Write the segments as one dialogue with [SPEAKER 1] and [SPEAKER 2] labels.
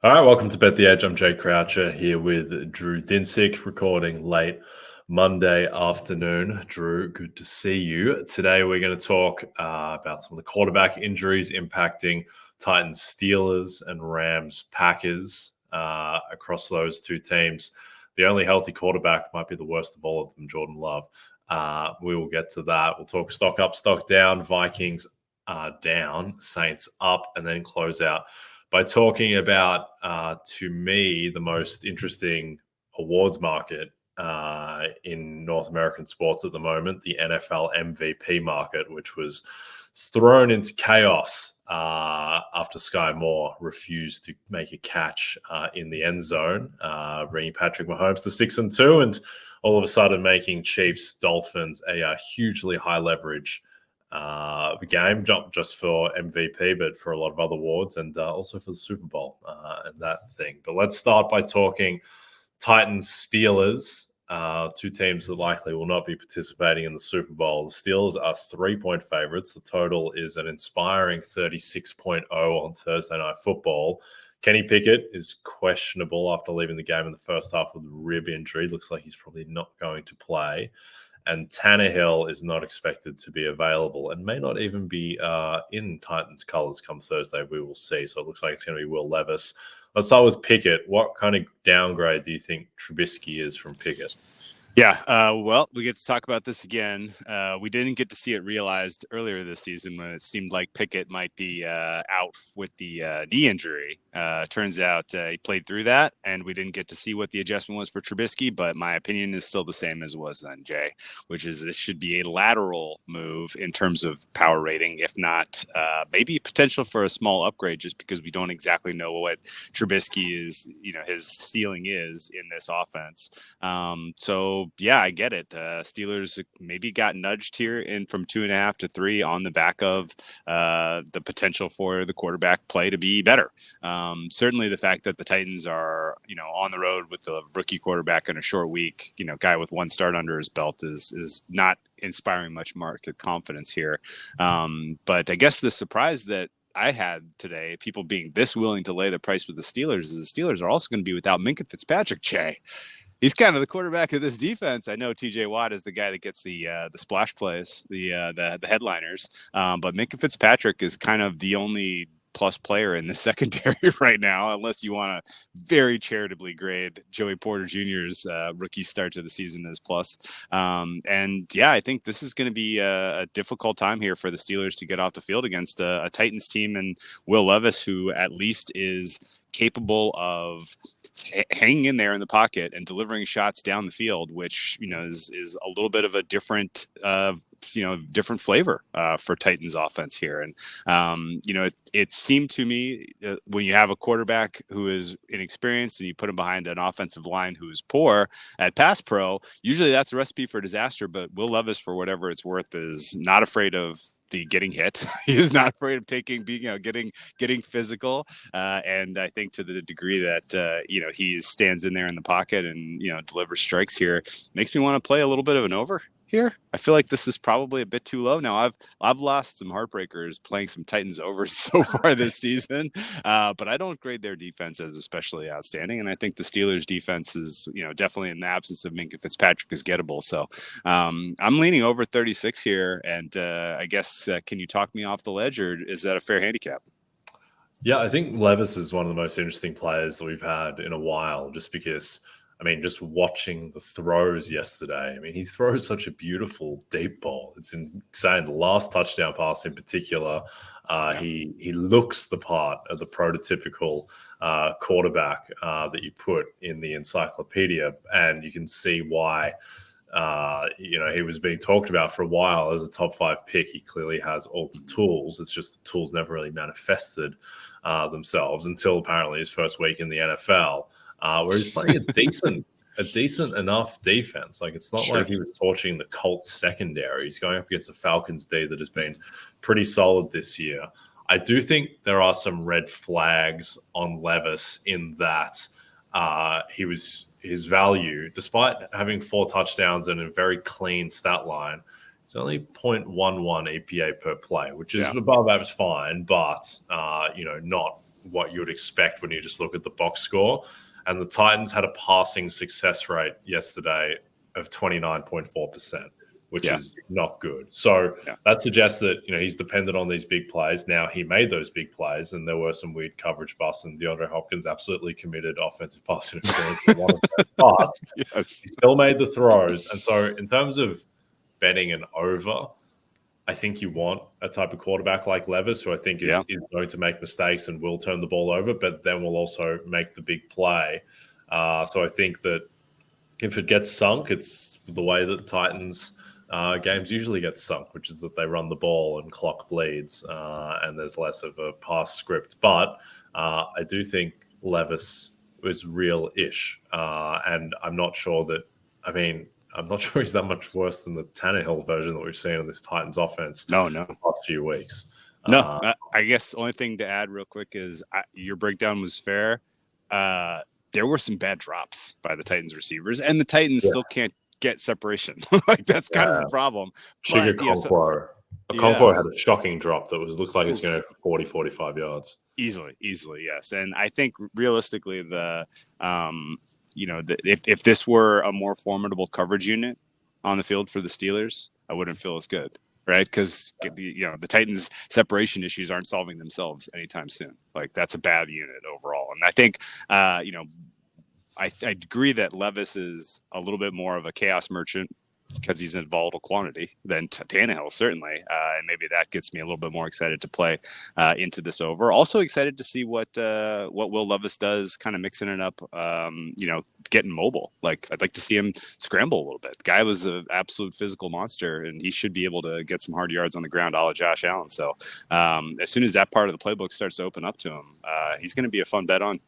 [SPEAKER 1] All right, welcome to Bet the Edge. I'm Jay Croucher here with Drew Dinsick, recording late Monday afternoon. Drew, good to see you. Today we're going to talk about some of the quarterback injuries impacting Titans, Steelers, and Rams, Packers across those two teams. The only healthy quarterback might be the worst of all of them, Jordan Love. We will get to that. We'll talk stock up, stock down, Vikings down, Saints up, and then close out by talking about, to me, the most interesting awards market in North American sports at the moment, the NFL MVP market, which was thrown into chaos after Sky Moore refused to make a catch in the end zone, bringing Patrick Mahomes to 6-2, and all of a sudden making Chiefs Dolphins a hugely high leverage game, not just for MVP, but for a lot of other awards, and also for the Super Bowl and that thing. But let's start by talking Titans Steelers, two teams that likely will not be participating in the Super Bowl. The Steelers are 3-point favorites. The total is an inspiring 36.0 on Thursday Night Football. Kenny Pickett is questionable after leaving the game in the first half with a rib injury. Looks like he's probably not going to play. And Tannehill is not expected to be available and may not even be in Titans colors come Thursday. We will see. So it looks like it's going to be Will Levis. Let's start with Pickett. What kind of downgrade do you think Trubisky is from Pickett?
[SPEAKER 2] Yeah, well, we get to talk about this again. We didn't get to see it realized earlier this season when it seemed like Pickett might be out with the knee injury. Turns out he played through that, and we didn't get to see what the adjustment was for Trubisky, but my opinion is still the same as it was then, Jay, which is this should be a lateral move in terms of power rating, if not maybe potential for a small upgrade just because we don't exactly know what Trubisky is, his ceiling is in this offense. So yeah, I get it. Steelers maybe got nudged here from 2.5 to 3 on the back of the potential for the quarterback play to be better. Certainly the fact that the Titans are, on the road with the rookie quarterback in a short week, guy with one start under his belt is not inspiring much market confidence here. But I guess the surprise that I had today, people being this willing to lay the price with the Steelers, is the Steelers are also going to be without Minkah Fitzpatrick, Jay. He's kind of the quarterback of this defense. I know T.J. Watt is the guy that gets the splash plays, the headliners, but Minkah Fitzpatrick is kind of the only plus player in the secondary right now, unless you want to very charitably grade Joey Porter Jr.'s rookie start to the season as plus. And yeah, I think this is going to be a difficult time here for the Steelers to get off the field against a Titans team and Will Levis, who at least is capable of hanging in there in the pocket and delivering shots down the field, which is a little bit of a different different flavor for Titans offense here. And it seemed to me when you have a quarterback who is inexperienced and you put him behind an offensive line who is poor at pass pro, usually that's a recipe for disaster. But Will Levis, for whatever it's worth, is not afraid of the getting hit. He is not afraid of getting physical. And I think to the degree that, he stands in there in the pocket and, delivers strikes here, makes me want to play a little bit of an over here. I feel like this is probably a bit too low. Now I've lost some heartbreakers playing some Titans overs so far this season, but I don't grade their defense as especially outstanding. And I think the Steelers defense is, definitely in the absence of Minkah Fitzpatrick is gettable. So I'm leaning over 36 here. And I guess, can you talk me off the ledge, or is that a fair handicap?
[SPEAKER 1] Yeah, I think Levis is one of the most interesting players that we've had in a while, just because, just watching the throws yesterday, he throws such a beautiful deep ball. It's insane. The last touchdown pass in particular, he looks the part of the prototypical quarterback that you put in the encyclopedia, and you can see why he was being talked about for a while as a top 5 pick. He clearly has all the tools. It's just the tools never really manifested themselves until apparently his first week in the NFL, where he's playing a decent enough defense. Like, it's not like he was torching the Colts secondary. He's going up against the Falcons D that has been pretty solid this year. I do think there are some red flags on Levis in that his value, despite having 4 touchdowns and a very clean stat line, it's only 0.11 EPA per play, which is above average fine, but not what you would expect when you just look at the box score. And the Titans had a passing success rate yesterday of 29.4%, which is not good. So that suggests that, he's dependent on these big plays. Now, he made those big plays, and there were some weird coverage busts, and DeAndre Hopkins absolutely committed offensive pass interference for one of those busts.
[SPEAKER 2] Yes.
[SPEAKER 1] He still made the throws. And so in terms of betting an over, I think you want a type of quarterback like Levis, who I think is going to make mistakes and will turn the ball over, but then will also make the big play. So I think that if it gets sunk, it's the way that Titans games usually get sunk, which is that they run the ball and clock bleeds, and there's less of a pass script. But I do think Levis is real-ish, and I'm not sure he's that much worse than the Tannehill version that we've seen in this Titans offense
[SPEAKER 2] the
[SPEAKER 1] last few weeks.
[SPEAKER 2] I guess the only thing to add real quick is your breakdown was fair. There were some bad drops by the Titans receivers, and the Titans still can't get separation. That's kind of the problem.
[SPEAKER 1] Okonkwo had a shocking drop that looked like it's going to go for 40, 45 yards.
[SPEAKER 2] Easily, yes. And I think realistically, if this were a more formidable coverage unit on the field for the Steelers, I wouldn't feel as good, right? Because the Titans' separation issues aren't solving themselves anytime soon. That's a bad unit overall. And I think, I agree that Levis is a little bit more of a chaos merchant because he's in volatile quantity than Tannehill, certainly. And maybe that gets me a little bit more excited to play into this over. Also excited to see what Will Levis does, kind of mixing it up, getting mobile. I'd like to see him scramble a little bit. The guy was an absolute physical monster, and he should be able to get some hard yards on the ground a la Josh Allen. So as soon as that part of the playbook starts to open up to him, he's going to be a fun bet on.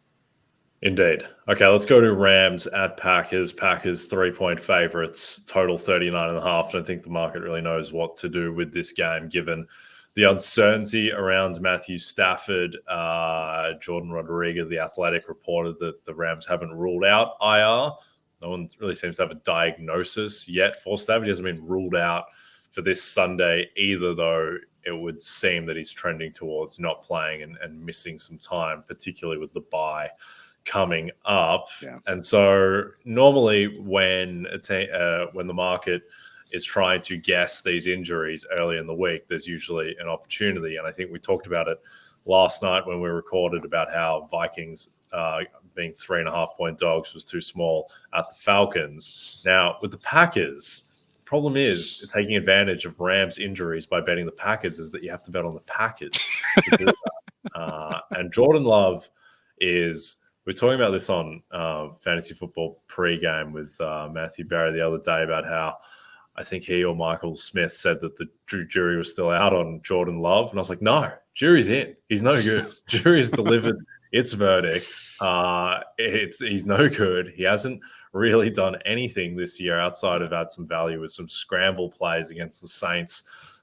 [SPEAKER 1] Indeed. Okay, let's go to Rams at Packers. Packers 3-point favorites, total 39.5. And I think the market really knows what to do with this game, given the uncertainty around Matthew Stafford. Jordan Rodriguez, the Athletic, reported that the Rams haven't ruled out IR. No one really seems to have a diagnosis yet for Stafford. He hasn't been ruled out for this Sunday either, though it would seem that he's trending towards not playing and missing some time, particularly with the bye coming up. And so normally when the market is trying to guess these injuries early in the week, there's usually an opportunity. And I think we talked about it last night when we recorded about how Vikings being 3.5-point dogs was too small at the Falcons. Now with the Packers, the problem is taking advantage of Rams injuries by betting the Packers is that you have to bet on the Packers to do that. And Jordan Love is... We're talking about this on Fantasy Football pregame with Matthew Barry the other day about how I think he or Michael Smith said that the jury was still out on Jordan Love. And I was like, no, jury's in. He's no good. Jury's delivered its verdict. He's no good. He hasn't really done anything this year outside of had some value with some scramble plays against the Saints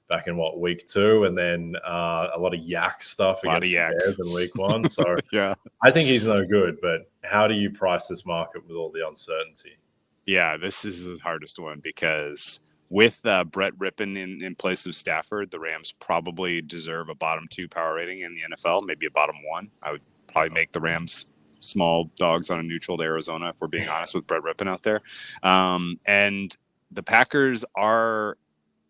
[SPEAKER 1] back in week 2, and then a lot of yak stuff against the Bears in week 1. So I think he's no good. But how do you price this market with all the uncertainty?
[SPEAKER 2] Yeah, this is the hardest one because with Brett Rippon in place of Stafford, the Rams probably deserve a bottom 2 power rating in the NFL, maybe a bottom 1. I would probably make the Rams small dogs on a neutral to Arizona, if we're being honest with Brett Rippon out there. And the Packers are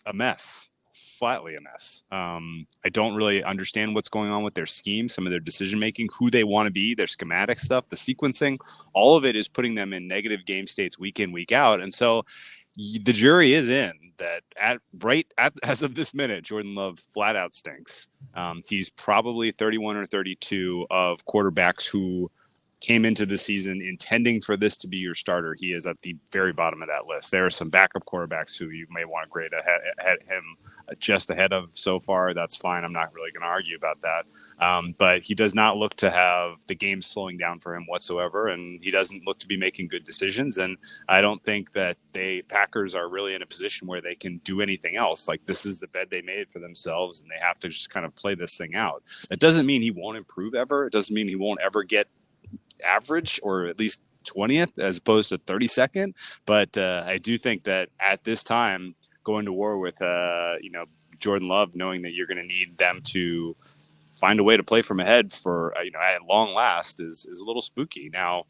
[SPEAKER 2] a mess. Flatly a mess. I don't really understand what's going on with their scheme, some of their decision making, who they want to be, their schematic stuff, the sequencing, all of it is putting them in negative game states week in, week out. And so the jury is in that as of this minute, Jordan Love flat out stinks. He's probably 31 or 32 of quarterbacks who came into the season intending for this to be your starter. He is at the very bottom of that list. There are some backup quarterbacks who you may want to grade ahead him just ahead of so far. That's fine. I'm not really going to argue about that. But he does not look to have the game slowing down for him whatsoever, and he doesn't look to be making good decisions. And I don't think that Packers are really in a position where they can do anything else. This is the bed they made for themselves, and they have to just kind of play this thing out. That doesn't mean he won't improve ever. It doesn't mean he won't ever get average or at least 20th as opposed to 32nd. But I do think that at this time, going to war with Jordan Love, knowing that you're going to need them to find a way to play from ahead for at long last is a little spooky. Now,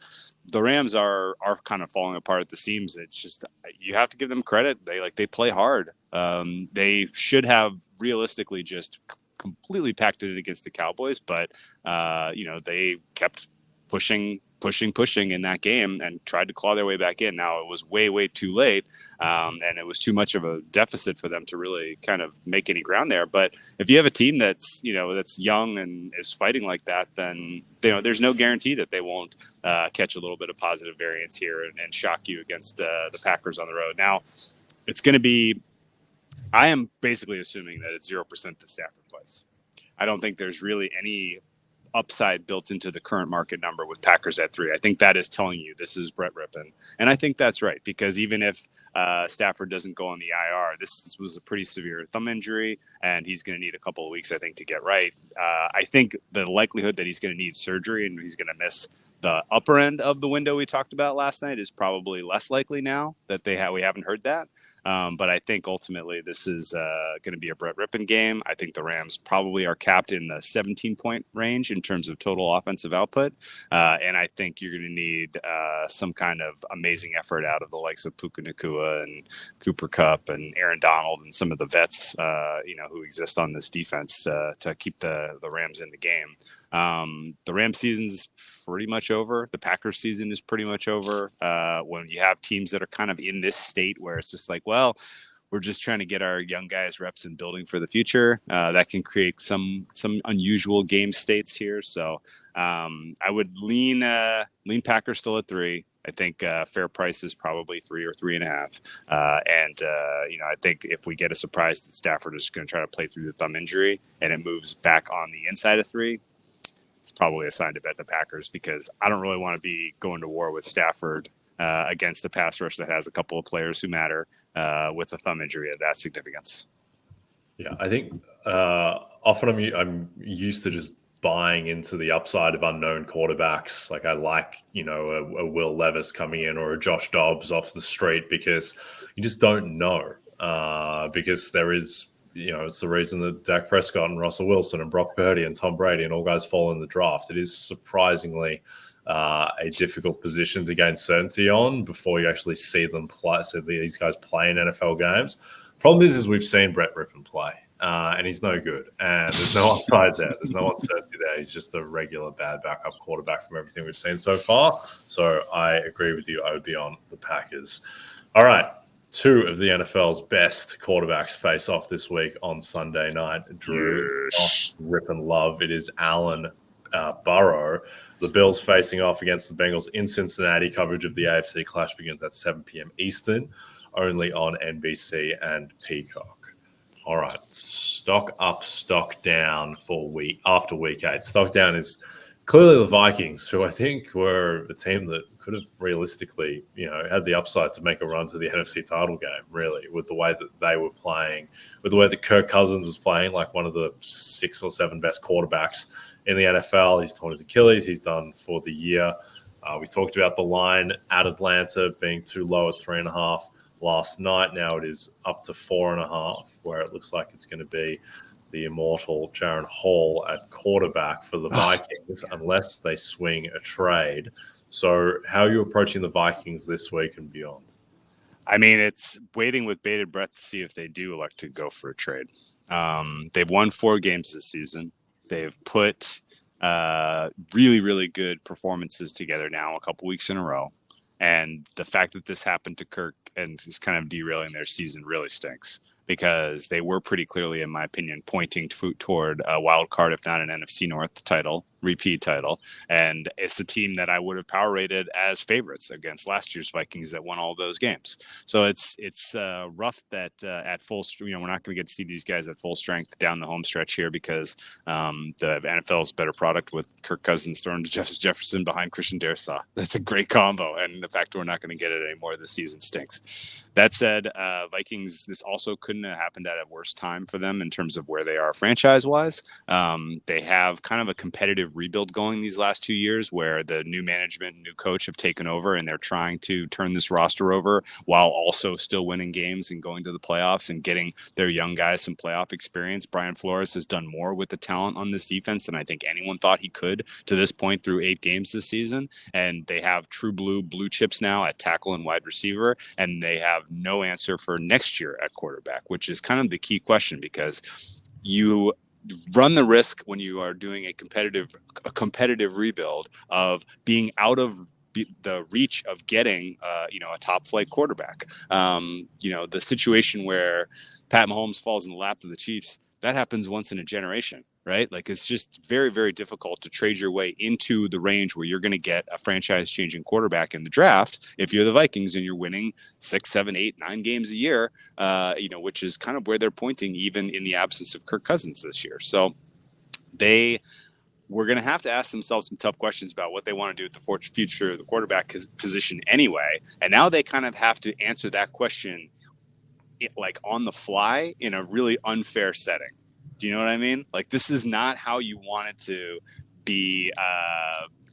[SPEAKER 2] the Rams are kind of falling apart at the seams. It's just you have to give them credit. They play hard. They should have realistically just completely packed it against the Cowboys, but they kept pushing in that game and tried to claw their way back in. Now it was way too late, and it was too much of a deficit for them to really kind of make any ground there. But if you have a team that's young and is fighting like that, then there's no guarantee that they won't catch a little bit of positive variance here and shock you against the Packers on the road. Now it's going to be, I am basically assuming that it's 0% that Stafford plays. I don't think there's really any upside built into the current market number with Packers at 3. I think that is telling you this is Brett Rippon. And I think that's right, because even if Stafford doesn't go on the IR, this was a pretty severe thumb injury, and he's going to need a couple of weeks, I think, to get right. I think the likelihood that he's going to need surgery and he's going to miss the upper end of the window we talked about last night is probably less likely now that we haven't heard that. But I think ultimately this is going to be a Brett Rippon game. I think the Rams probably are capped in the 17-point range in terms of total offensive output. And I think you're going to need some kind of amazing effort out of the likes of Puka Nacua and Cooper Kupp and Aaron Donald and some of the vets, who exist on this defense to keep the Rams in the game. The Rams season's pretty much over. The Packers season is pretty much over. When you have teams that are kind of in this state where it's just like, well, we're just trying to get our young guys reps and building for the future. That can create some unusual game states here. So I would lean Packers still at 3. I think fair price is probably 3 or 3.5. I think if we get a surprise that Stafford is going to try to play through the thumb injury and it moves back on the inside of 3, it's probably a sign to bet the Packers, because I don't really want to be going to war with Stafford against a pass rush that has a couple of players who matter with a thumb injury of that significance.
[SPEAKER 1] Yeah, I think often I'm used to just buying into the upside of unknown quarterbacks. Like I like, a Will Levis coming in or a Josh Dobbs off the street, because you just don't know. Because there is, it's the reason that Dak Prescott and Russell Wilson and Brock Purdy and Tom Brady and all guys fall in the draft. It is surprisingly a difficult position to gain certainty on before you actually see them play. So these guys play in NFL games. Problem is we've seen Brett Rippon play, and he's no good. And there's no upside there. There's no uncertainty there. He's just a regular bad backup quarterback from everything we've seen so far. So I agree with you. I would be on the Packers. All right. 2 of the NFL's best quarterbacks face off this week on Sunday night. Drew, Rippon love. It is Allen, Burrow. The Bills facing off against the Bengals in Cincinnati. Coverage of the AFC clash begins at 7 p.m. Eastern, only on NBC and Peacock. All right, stock up, stock down after week 8. Stock down is clearly the Vikings, who I think were a team that could have realistically, had the upside to make a run to the NFC title game, really, with the way that they were playing, with the way that Kirk Cousins was playing, like one of the 6 or 7 best quarterbacks in the NFL. He's torn his Achilles. He's done for the year. We talked about the line at Atlanta being too low at 3.5 last night. Now it is up to 4.5, where it looks like it's going to be the immortal Jaron Hall at quarterback for the Vikings, unless they swing a trade. So how are you approaching the Vikings this week and beyond?
[SPEAKER 2] I mean, it's waiting with bated breath to see if they do elect to go for a trade. They've won 4 games this season. They've put really, really good performances together now a couple weeks in a row. And the fact that this happened to Kirk and is kind of derailing their season really stinks, because they were pretty clearly, in my opinion, pointing toward a wild card, if not an NFC North title, repeat title. And it's a team that I would have power rated as favorites against last year's Vikings that won all those games. So it's rough that at full, we're not going to get to see these guys at full strength down the home stretch here, because the NFL is a better product with Kirk Cousins thrown to Justin Jefferson behind Christian Darrisaw. That's a great combo. And the fact that we're not going to get it anymore this season stinks. That said, Vikings, this also couldn't have happened at a worse time for them in terms of where they are franchise-wise. They have kind of a competitive competitive rebuild going these last 2 years, where the new management, new coach have taken over, and they're trying to turn this roster over while also still winning games and going to the playoffs and getting their young guys some playoff experience. Brian Flores has done more with the talent on this defense than I think anyone thought he could to this point through 8 games this season. And they have true blue chips now at tackle and wide receiver, and they have no answer for next year at quarterback, which is kind of the key question, because you run the risk when you are doing a competitive rebuild of being out of the reach of getting a top flight quarterback. The situation where Pat Mahomes falls in the lap of the Chiefs, that happens once in a generation, right? Like, it's just very, very difficult to trade your way into the range where you're going to get a franchise changing quarterback in the draft if you're the Vikings and you're winning 6, 7, 8, 9 games a year, which is kind of where they're pointing, even in the absence of Kirk Cousins this year. So we're going to have to ask themselves some tough questions about what they want to do with the future of the quarterback position anyway. And now they kind of have to answer that question like on the fly in a really unfair setting. Do you know what I mean? Like, this is not how you want it to be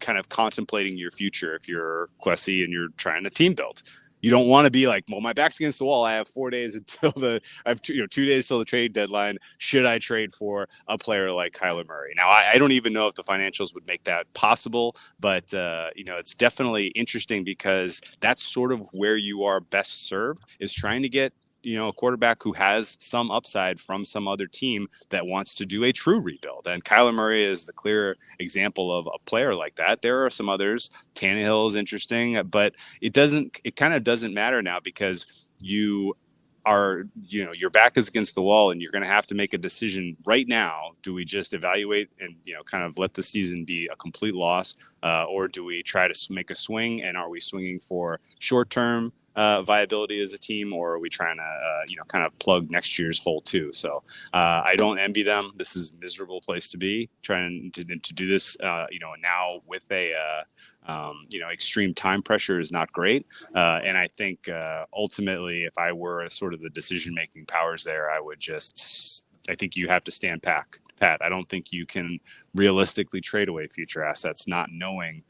[SPEAKER 2] kind of contemplating your future if you're Kwesi and you're trying to team build. You don't want to be like, well, my back's against the wall. I have 4 days until I have 2 days till the trade deadline. Should I trade for a player like Kyler Murray? Now, I don't even know if the financials would make that possible, but it's definitely interesting, because that's sort of where you are best served, is trying to get a quarterback who has some upside from some other team that wants to do a true rebuild. And Kyler Murray is the clear example of a player like that. There are some others. Tannehill is interesting, but it kind of doesn't matter now, because you are, your back is against the wall, and you're going to have to make a decision right now. Do we just evaluate and, kind of let the season be a complete loss? Or do we try to make a swing? And are we swinging for short-term viability as a team, or are we trying to kind of plug next year's hole too? So I don't envy them. This is a miserable place to be, trying to do this now with a extreme time pressure is not great. And I think ultimately, if I were sort of the decision making powers there, I think you have to stand pat. I don't think you can realistically trade away future assets, not knowing,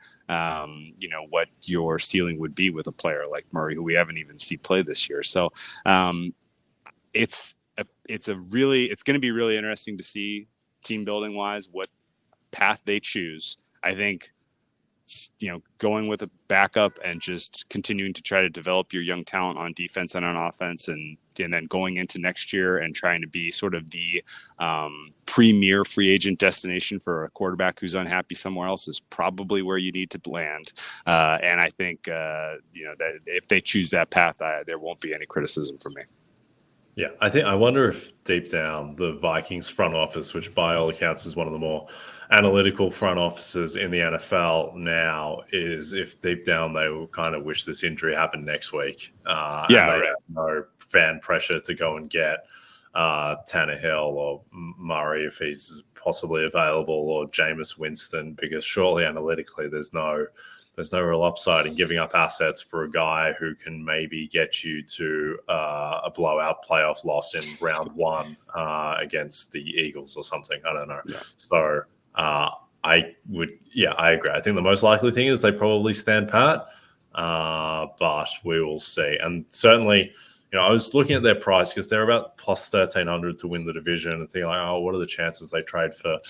[SPEAKER 2] what your ceiling would be with a player like Murray, who we haven't even seen play this year. So it's going to be really interesting to see, team building wise, what path they choose. I think, going with a backup and just continuing to try to develop your young talent on defense and on offense, and then going into next year and trying to be sort of the premier free agent destination for a quarterback who's unhappy somewhere else is probably where you need to land. And I think, that if they choose that path, there won't be any criticism from me.
[SPEAKER 1] Yeah, I wonder if deep down the Vikings front office, which by all accounts is one of the more analytical front offices in the NFL now, is if deep down they will kind of wish this injury happened next week. And they have no fan pressure to go and get Tannehill or Murray if he's possibly available, or Jameis Winston, because surely analytically there's no real upside in giving up assets for a guy who can maybe get you to a blowout playoff loss in round 1 against the Eagles or something. I don't know. Yeah. So I agree. I think the most likely thing is they probably stand pat, but we will see. And certainly, I was looking at their price, because they're about plus 1,300 to win the division, and thinking like, oh, what are the chances they trade for,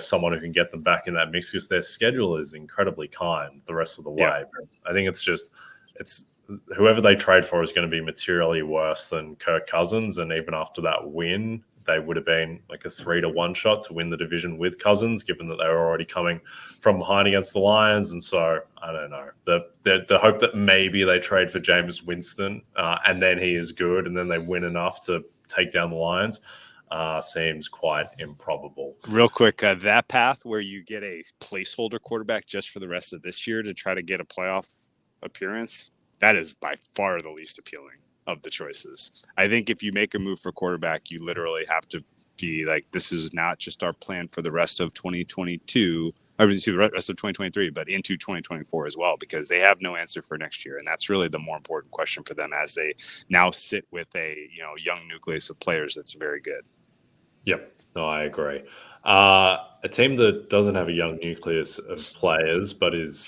[SPEAKER 1] someone who can get them back in that mix, because their schedule is incredibly kind the rest of the way.
[SPEAKER 2] Yeah.
[SPEAKER 1] But I think it's whoever they trade for is going to be materially worse than Kirk Cousins. And even after that win, they would have been like a 3-1 shot to win the division with Cousins, given that they were already coming from behind against the Lions. And so I don't know, the hope that maybe they trade for Jameis Winston and then he is good, and then they win enough to take down the Lions seems quite improbable.
[SPEAKER 2] Real quick, that path where you get a placeholder quarterback just for the rest of this year to try to get a playoff appearance, that is by far the least appealing of the choices. I think if you make a move for quarterback, you literally have to be like, this is not just our plan for the rest of 2022, I mean, the rest of 2023, but into 2024 as well, because they have no answer for next year. And that's really the more important question for them, as they now sit with a young nucleus of players that's very good.
[SPEAKER 1] Yep. No, I agree. A team that doesn't have a young nucleus of players, but is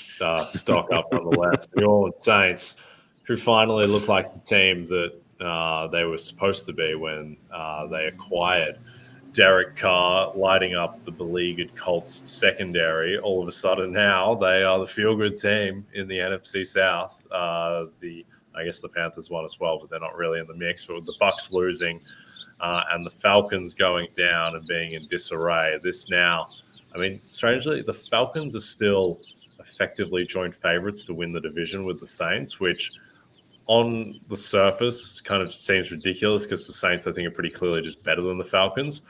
[SPEAKER 1] stock up nonetheless. The New Orleans Saints, who finally look like the team that they were supposed to be when they acquired Derek Carr, lighting up the beleaguered Colts secondary. All of a sudden now they are the feel-good team in the NFC South. I guess the Panthers won as well, but they're not really in the mix. But with the Bucs losing, and the Falcons going down and being in disarray. Strangely, the Falcons are still effectively joint favorites to win the division with the Saints, which on the surface kind of seems ridiculous because the Saints, I think, are pretty clearly just better than the Falcons.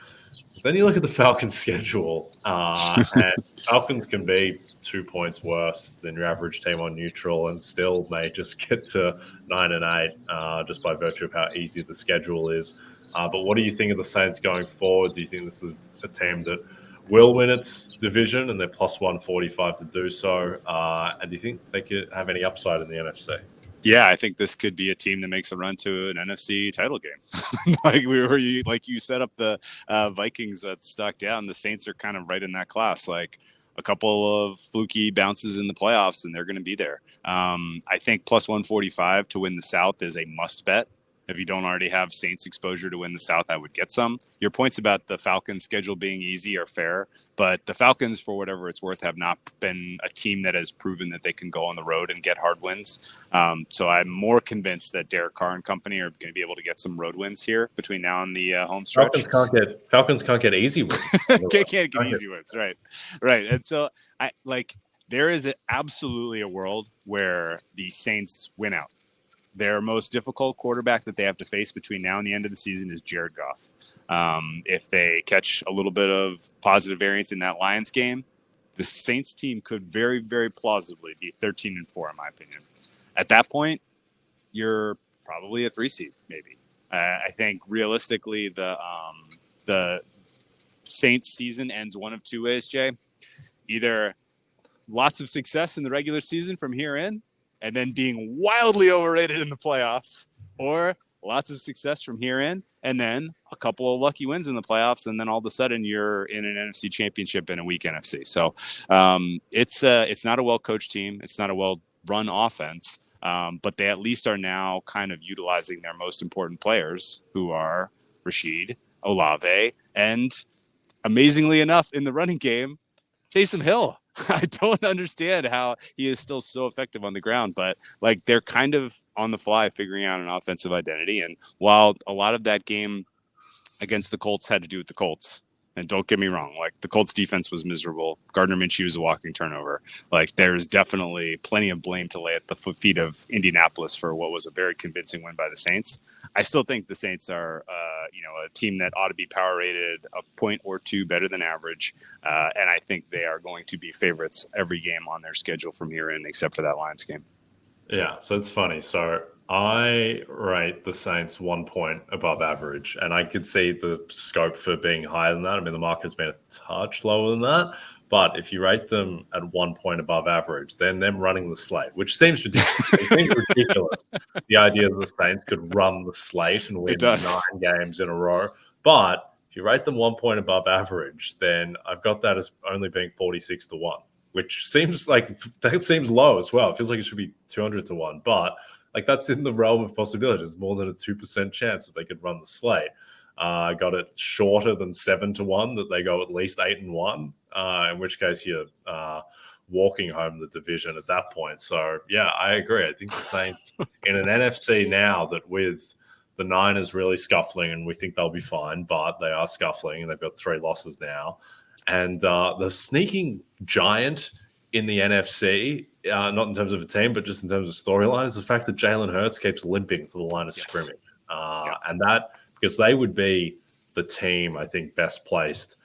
[SPEAKER 1] But then you look at the Falcons' schedule, and Falcons can be 2 points worse than your average team on neutral and still may just get to 9-8 just by virtue of how easy the schedule is. But what do you think of the Saints going forward? Do you think this is a team that will win its division and they're plus 145 to do so? And do you think they could have any upside in the NFC?
[SPEAKER 2] Yeah, I think this could be a team that makes a run to an NFC title game. Like you set up the Vikings that stuck down. The Saints are kind of right in that class. Like a couple of fluky bounces in the playoffs, and they're going to be there. I think plus 145 to win the South is a must bet. If you don't already have Saints exposure to win the South, I would get some. Your points about the Falcons schedule being easy are fair, but the Falcons, for whatever it's worth, have not been a team that has proven that they can go on the road and get hard wins. So I'm more convinced that Derek Carr and company are going to be able to get some road wins here between now and the home stretch.
[SPEAKER 1] Falcons can't get easy wins.
[SPEAKER 2] They can't get easy wins, right. And so there is absolutely a world where the Saints win out. Their most difficult quarterback that they have to face between now and the end of the season is Jared Goff. If they catch a little bit of positive variance in that Lions game, the Saints team could very, very plausibly be 13-4, in my opinion. At that point, you're probably a 3 seed, maybe. I think realistically, the Saints season ends one of two ways, Jay. Either lots of success in the regular season from here in, and then being wildly overrated in the playoffs, or lots of success from here in, and then a couple of lucky wins in the playoffs, and then all of a sudden you're in an NFC championship in a weak NFC. So it's not a well-coached team. It's not a well-run offense, but they at least are now kind of utilizing their most important players, who are Rashid, Olave, and amazingly enough, in the running game, Taysom Hill. I don't understand how he is still so effective on the ground, but like they're kind of on the fly figuring out an offensive identity. And while a lot of that game against the Colts had to do with the Colts, and don't get me wrong, like the Colts defense was miserable. Gardner Minshew was a walking turnover. Like there's definitely plenty of blame to lay at the feet of Indianapolis for what was a very convincing win by the Saints. I still think the Saints are, a team that ought to be power rated a point or two better than average. And I think they are going to be favorites every game on their schedule from here in, except for that Lions game.
[SPEAKER 1] Yeah, so it's funny. So I rate the Saints 1 point above average, and I could see the scope for being higher than that. I mean, the market's been a touch lower than that. But if you rate them at 1 point above average, then them running the slate, which seems ridiculous. It seems ridiculous, the idea that the Saints could run the slate and win 9 games in a row. But if you rate them 1 point above average, then I've got that as only being 46-1, which seems like that seems low as well. It feels like it should be 200-1, but like that's in the realm of possibilities. More than a 2% chance that they could run the slate. I got it shorter than 7-1 that they go at least 8-1. In which case you're walking home the division at that point. So, yeah, I agree. I think the Saints in an NFC now that with the Niners really scuffling, and we think they'll be fine, but they are scuffling, and they've got 3 losses now. And the sneaking giant in the NFC, not in terms of a team, but just in terms of storyline, is the fact that Jalen Hurts keeps limping to the line of scrimmage. And that, because they would be the team, I think, best placed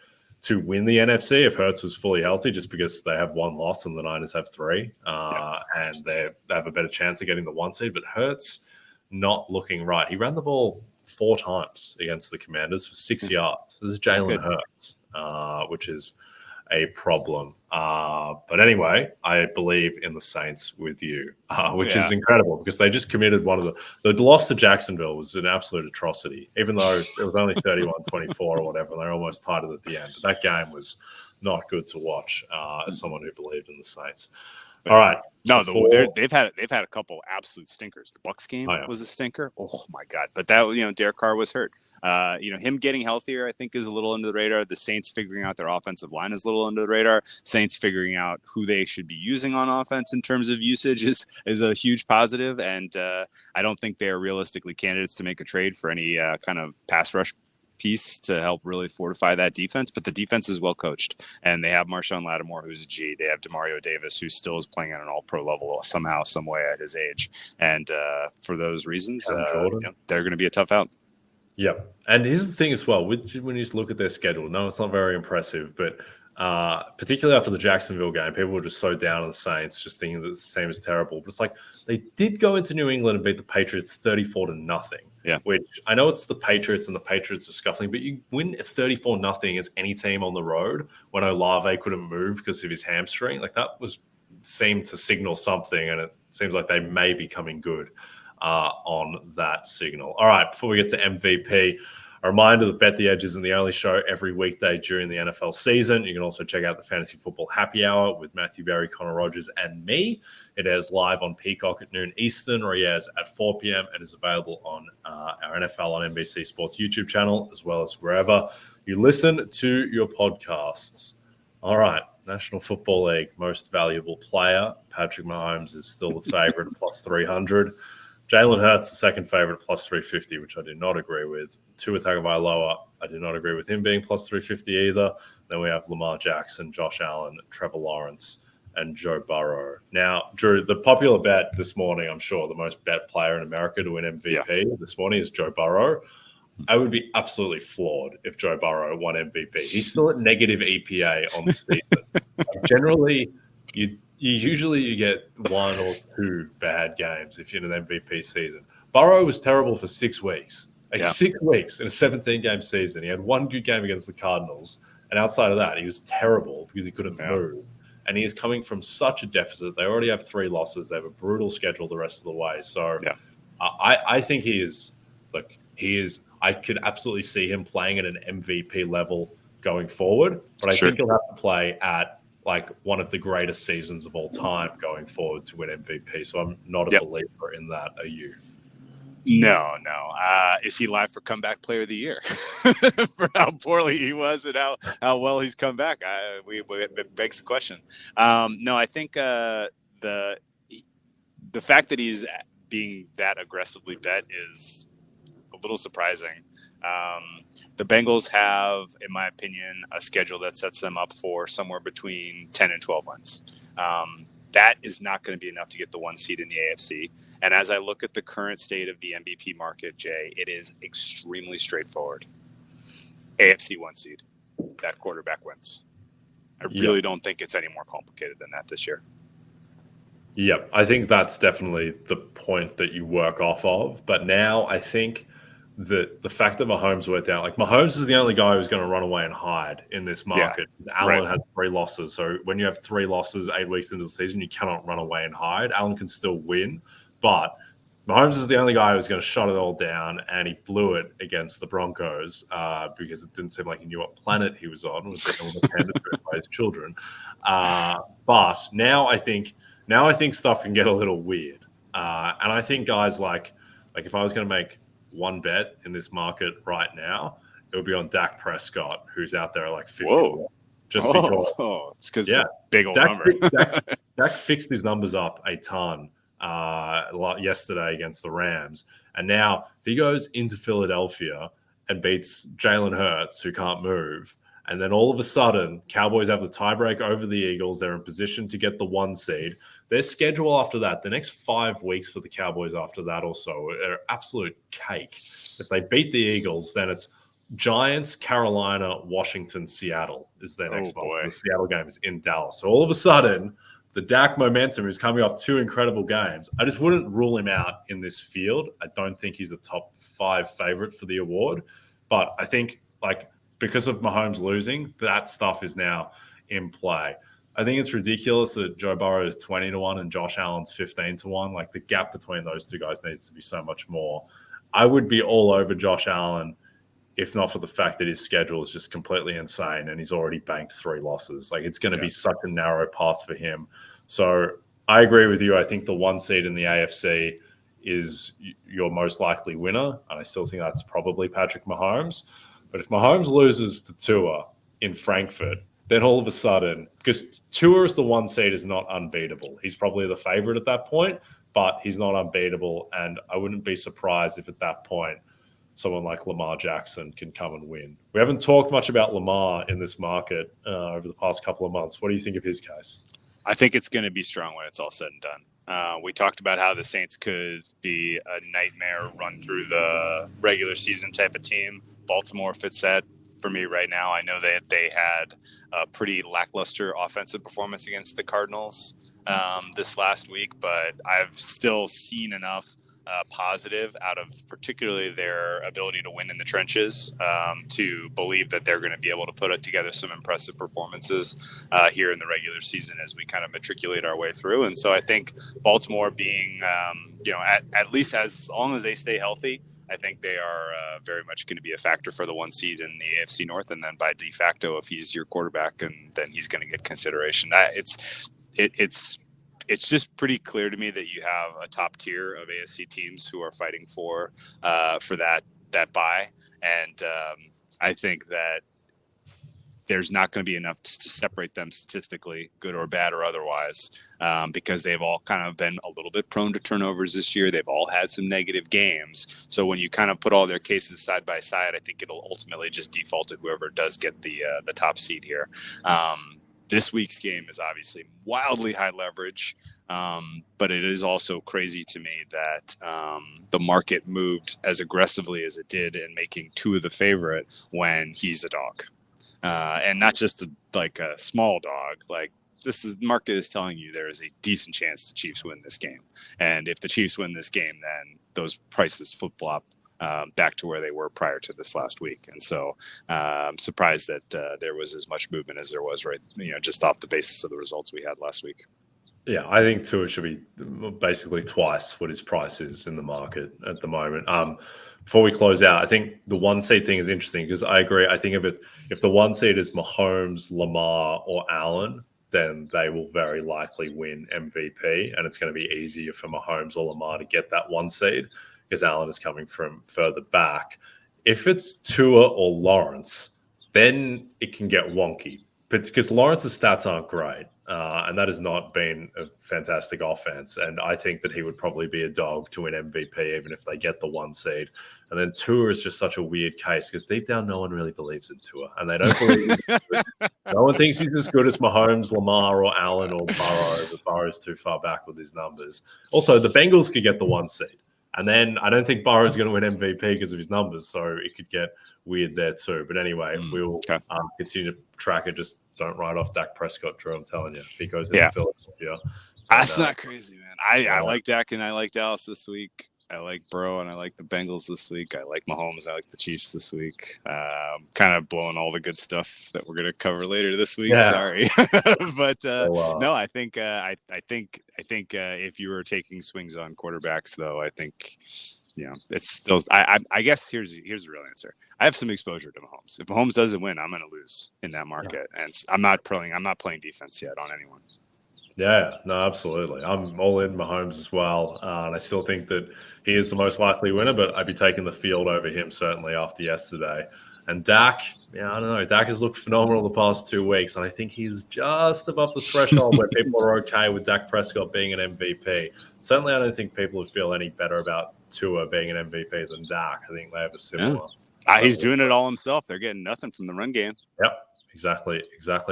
[SPEAKER 1] to win the NFC if Hurts was fully healthy, just because they have 1 loss and the Niners have 3, and they have a better chance of getting the 1 seed. But Hurts not looking right. He ran the ball 4 times against the Commanders for 6 yards. This is Jalen Hurts, which is a problem. But anyway, I believe in the Saints with you, which is incredible because they just committed one of the loss to Jacksonville was an absolute atrocity, even though it was only 31-24 or whatever. They're almost tied it at the end. But that game was not good to watch as someone who believed in the Saints. All right.
[SPEAKER 2] No, they've had a couple absolute stinkers. The Bucs game was a stinker. Oh my God! But that Derek Carr was hurt. Him getting healthier, I think, is a little under the radar. The Saints figuring out their offensive line is a little under the radar. Saints figuring out who they should be using on offense in terms of usage is a huge positive. And I don't think they are realistically candidates to make a trade for any kind of pass rush piece to help really fortify that defense, but the defense is well coached, and they have Marshawn Lattimore, who's a G. They have Demario Davis, who still is playing at an all-pro level somehow, some way at his age, and for those reasons, they're going to be a tough out.
[SPEAKER 1] Yeah, and here's the thing as well. When you just look at their schedule, no, it's not very impressive, but particularly after the Jacksonville game, people were just so down on the Saints, just thinking that the team is terrible. But it's like they did go into New England and beat the Patriots 34-0.
[SPEAKER 2] Yeah,
[SPEAKER 1] which I know it's the Patriots and the Patriots are scuffling, but you win 34-0 against any team on the road when Olave couldn't move because of his hamstring. Like that seemed to signal something, and it seems like they may be coming good on that signal. All right, before we get to MVP, a reminder that Bet the Edge isn't the only show every weekday during the NFL season. You can also check out the Fantasy Football Happy Hour with Matthew Berry, Connor Rogers, and me. It airs live on Peacock at noon Eastern, or airs at 4 p.m. and is available on our NFL on NBC Sports YouTube channel, as well as wherever you listen to your podcasts. All right, National Football League most valuable player. Patrick Mahomes is still the favorite at plus 300. Jalen Hurts, the second favorite, plus 350, which I do not agree with. Tua Tagovailoa, I do not agree with him being plus 350 either. Then we have Lamar Jackson, Josh Allen, Trevor Lawrence, and Joe Burrow. Now, Drew, the popular bet this morning, I'm sure the most bet player in America to win MVP this morning is Joe Burrow. I would be absolutely floored if Joe Burrow won MVP. He's still at negative EPA on the season. Generally, you get one or two bad games if you're in an MVP season. Burrow was terrible for 6 weeks. 6 weeks in a 17-game season. He had one good game against the Cardinals. And outside of that, he was terrible because he couldn't move. And he is coming from such a deficit. They already have 3 losses. They have a brutal schedule the rest of the way. So I think he is I could absolutely see him playing at an MVP level going forward. But I think he'll have to play at like one of the greatest seasons of all time going forward to win MVP. So I'm not a believer in that. Are you?
[SPEAKER 2] No. Is he live for comeback player of the year for how poorly he was and how well he's come back? It begs the question. No, I think the fact that he's being that aggressively bet is a little surprising. The Bengals have, in my opinion, a schedule that sets them up for somewhere between 10 and 12 wins. That is not going to be enough to get the 1 seed in the AFC. And as I look at the current state of the MVP market, Jay, it is extremely straightforward. AFC 1 seed, that quarterback wins. I really don't think it's any more complicated than that this year.
[SPEAKER 1] Yeah, I think that's definitely the point that you work off of. But now I think that the fact that Mahomes went down, like Mahomes is the only guy who's going to run away and hide in this market. Allen had 3 losses. So when you have 3 losses 8 weeks into the season, you cannot run away and hide. Allen can still win. But Mahomes is the only guy who's going to shut it all down, and he blew it against the Broncos because it didn't seem like he knew what planet he was on. It was handed to him by his children. But now I think stuff can get a little weird. And I think guys like if I was going to make one bet in this market right now, it would be on Dak Prescott, who's out there at like 50.
[SPEAKER 2] Whoa.
[SPEAKER 1] Because
[SPEAKER 2] it's because it's a big old number.
[SPEAKER 1] Dak fixed his numbers up a ton yesterday against the Rams. And now if he goes into Philadelphia and beats Jalen Hurts, who can't move, and then all of a sudden Cowboys have the tiebreak over the Eagles, they're in position to get the 1 seed. Their schedule after that, the next 5 weeks for the Cowboys after that also, are absolute cake. If they beat the Eagles, then it's Giants, Carolina, Washington, Seattle is their next month. The Seattle game is in Dallas. So all of a sudden, the Dak momentum is coming off 2 incredible games. I just wouldn't rule him out in this field. I don't think he's a top 5 favorite for the award. But I think, because of Mahomes losing, that stuff is now in play. I think it's ridiculous that Joe Burrow is 20-1 and Josh Allen's 15-1. Like, the gap between those two guys needs to be so much more. I would be all over Josh Allen if not for the fact that his schedule is just completely insane and he's already banked 3 losses. Like, it's going to be such a narrow path for him. So I agree with you. I think the 1 seed in the AFC is your most likely winner. And I still think that's probably Patrick Mahomes. But if Mahomes loses to Tua in Frankfurt, then all of a sudden, because Tua as the 1 seed is not unbeatable. He's probably the favorite at that point, but he's not unbeatable. And I wouldn't be surprised if at that point, someone like Lamar Jackson can come and win. We haven't talked much about Lamar in this market over the past couple of months. What do you think of his case?
[SPEAKER 2] I think it's going to be strong when it's all said and done. We talked about how the Saints could be a nightmare run through the regular season type of team. Baltimore fits that for me right now. I know that they had a pretty lackluster offensive performance against the Cardinals this last week, but I've still seen enough positive out of particularly their ability to win in the trenches to believe that they're going to be able to put together some impressive performances here in the regular season as we kind of matriculate our way through. And so I think Baltimore being, at least as long as they stay healthy, I think they are very much going to be a factor for the 1 seed in the AFC North. And then by de facto, if he's your quarterback, and then he's going to get consideration. It's just pretty clear to me that you have a top tier of AFC teams who are fighting for that bye, and I think that there's not going to be enough to separate them statistically, good or bad or otherwise, because they've all kind of been a little bit prone to turnovers this year. They've all had some negative games, so when you kind of put all their cases side by side, I think it'll ultimately just default to whoever does get the top seed here. This week's game is obviously wildly high leverage, but it is also crazy to me that the market moved as aggressively as it did in making Tua the favorite when he's a dog, and not just a small dog. Like, the market is telling you there is a decent chance the Chiefs win this game, and if the Chiefs win this game, then those prices flip-flop back to where they were prior to this last week. And so I'm surprised that there was as much movement as there was, just off the basis of the results we had last week.
[SPEAKER 1] Yeah, I think Tua should be basically twice what his price is in the market at the moment. Before we close out, I think the 1 seed thing is interesting because I agree. I think if the 1 seed is Mahomes, Lamar, or Allen, then they will very likely win MVP, and it's going to be easier for Mahomes or Lamar to get that 1 seed because Allen is coming from further back. If it's Tua or Lawrence, then it can get wonky. But because Lawrence's stats aren't great, and that has not been a fantastic offense. And I think that he would probably be a dog to win MVP, even if they get the 1 seed. And then Tua is just such a weird case because deep down, no one really believes in Tua. And they don't believe no one thinks he's as good as Mahomes, Lamar, or Allen, or Burrow. But Burrow's too far back with his numbers. Also, the Bengals could get the 1 seed. And then I don't think Burrow's going to win MVP because of his numbers. So it could get weird there too. But anyway, we'll continue to track it. Just don't write off Dak Prescott, Drew. I'm telling you, if he goes into Philadelphia.
[SPEAKER 2] That's not crazy, man. I like Dak and I like Dallas this week. I like Burrow and I like the Bengals this week. I like Mahomes. I like the Chiefs this week. Kind of blowing all the good stuff that we're going to cover later this week. Yeah. Sorry, but no. I think if you were taking swings on quarterbacks, though, I think it's still. I guess here's the real answer. I have some exposure to Mahomes. If Mahomes doesn't win, I'm going to lose in that market, and I'm not playing defense yet on anyone.
[SPEAKER 1] Yeah, no, absolutely. I'm all in Mahomes as well. And I still think that he is the most likely winner, but I'd be taking the field over him certainly after yesterday. And Dak, I don't know. Dak has looked phenomenal the past 2 weeks. And I think he's just above the threshold where people are okay with Dak Prescott being an MVP. Certainly, I don't think people would feel any better about Tua being an MVP than Dak. I think they have a similar.
[SPEAKER 2] He's doing it all himself. They're getting nothing from the run game.
[SPEAKER 1] Yep. Exactly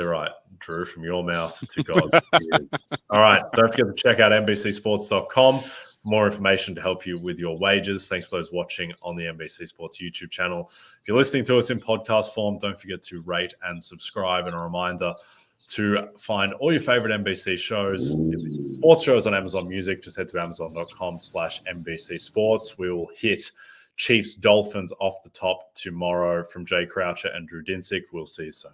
[SPEAKER 1] right. Drew, from your mouth to God's ears. All right. Don't forget to check out NBCSports.com for more information to help you with your wagers. Thanks to those watching on the NBC Sports YouTube channel. If you're listening to us in podcast form, don't forget to rate and subscribe. And a reminder to find all your favorite NBC shows, sports shows on Amazon Music. Just head to amazon.com/NBC Sports. We will hit Chiefs Dolphins off the top tomorrow from Jay Croucher and Drew Dinsick. We'll see you soon.